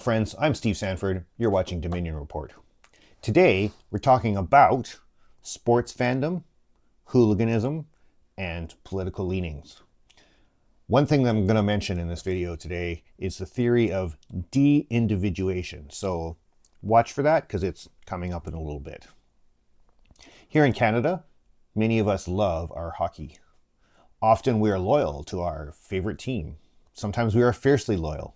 Friends, I'm Steve Sandford. You're watching Dominion Report. Today, we're talking about sports fandom, hooliganism, and political leanings. One thing that I'm going to mention in this video today is the theory of de-individuation. So watch for that because it's coming up in a little bit. Here in Canada, many of us love our hockey. Often we are loyal to our favorite team. Sometimes we are fiercely loyal.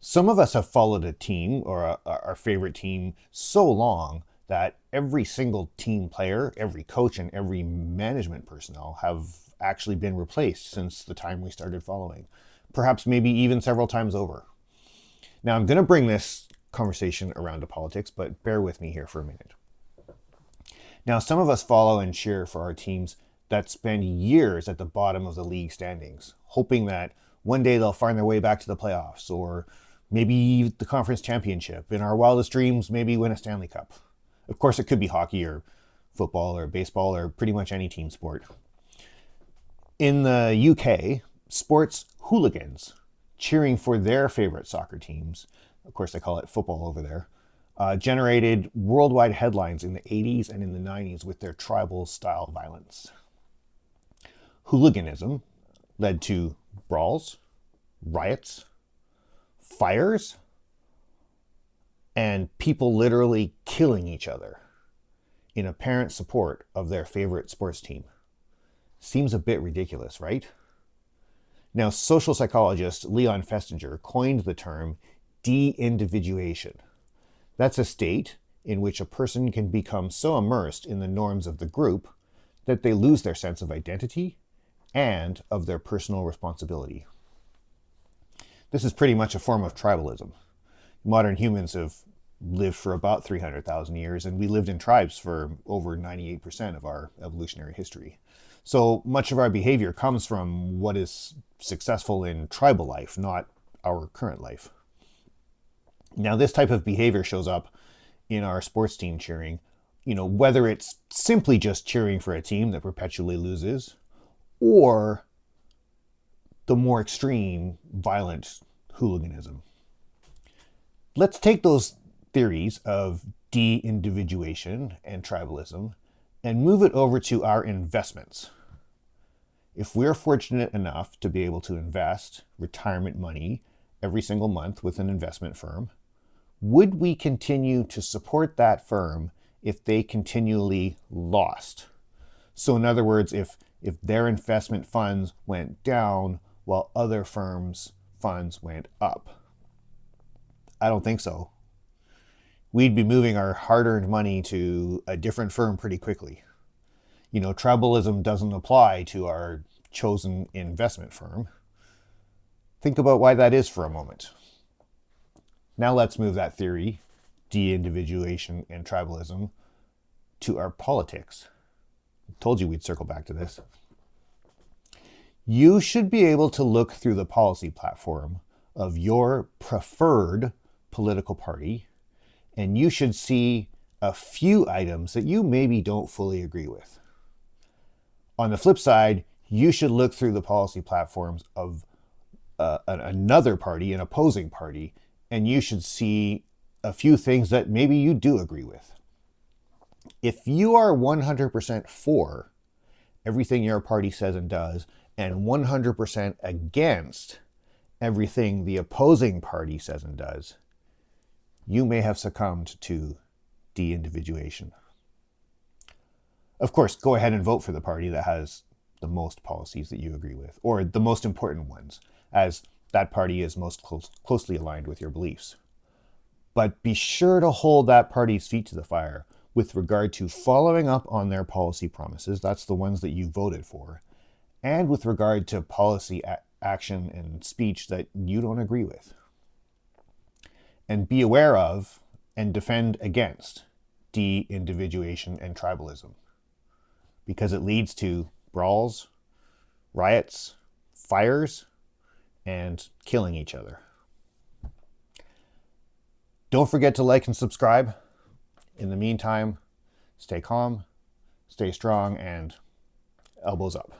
Some of us have followed a team or our favorite team so long that every single team player, every coach, and every management personnel have actually been replaced since the time we started following. Perhaps maybe even several times over. Now I'm going to bring this conversation around to politics, but bear with me here for a minute. Now some of us follow and cheer for our teams that spend years at the bottom of the league standings, hoping that one day they'll find their way back to the playoffs or maybe the conference championship. In our wildest dreams, maybe win a Stanley Cup. Of course, it could be hockey or football or baseball or pretty much any team sport. In the UK, sports hooligans cheering for their favorite soccer teams, of course they call it football over there, generated worldwide headlines in the 80s and in the 90s with their tribal style violence. Hooliganism led to brawls, riots, fires, and people literally killing each other in apparent support of their favorite sports team. Seems a bit ridiculous, right? Now, social psychologist Leon Festinger coined the term de-individuation. That's a state in which a person can become so immersed in the norms of the group that they lose their sense of identity and of their personal responsibility. This is pretty much a form of tribalism. Modern humans have lived for about 300,000 years, and we lived in tribes for over 98% of our evolutionary history. So much of our behavior comes from what is successful in tribal life, not our current life. Now, this type of behavior shows up in our sports team cheering, whether it's simply just cheering for a team that perpetually loses, or the more extreme, violent hooliganism. Let's take those theories of de-individuation and tribalism and move it over to our investments. If we're fortunate enough to be able to invest retirement money every single month with an investment firm, would we continue to support that firm if they continually lost? So in other words, if their investment funds went down while other firms' funds went up? I don't think so. We'd be moving our hard-earned money to a different firm pretty quickly. Tribalism doesn't apply to our chosen investment firm. Think about why that is for a moment. Now let's move that theory, de-individuation and tribalism, to our politics. I told you we'd circle back to this. You should be able to look through the policy platform of your preferred political party, and you should see a few items that you maybe don't fully agree with. On the flip side, you should look through the policy platforms of another party, an opposing party, and you should see a few things that maybe you do agree with. If you are 100% for everything your party says and does, and 100% against everything the opposing party says and does, you may have succumbed to de-individuation. Of course, go ahead and vote for the party that has the most policies that you agree with, or the most important ones, as that party is most closely aligned with your beliefs. But be sure to hold that party's feet to the fire with regard to following up on their policy promises, that's the ones that you voted for, and with regard to policy action and speech that you don't agree with. And be aware of and defend against de-individuation and tribalism, because it leads to brawls, riots, fires, and killing each other. Don't forget to like and subscribe. In the meantime, stay calm, stay strong, and elbows up.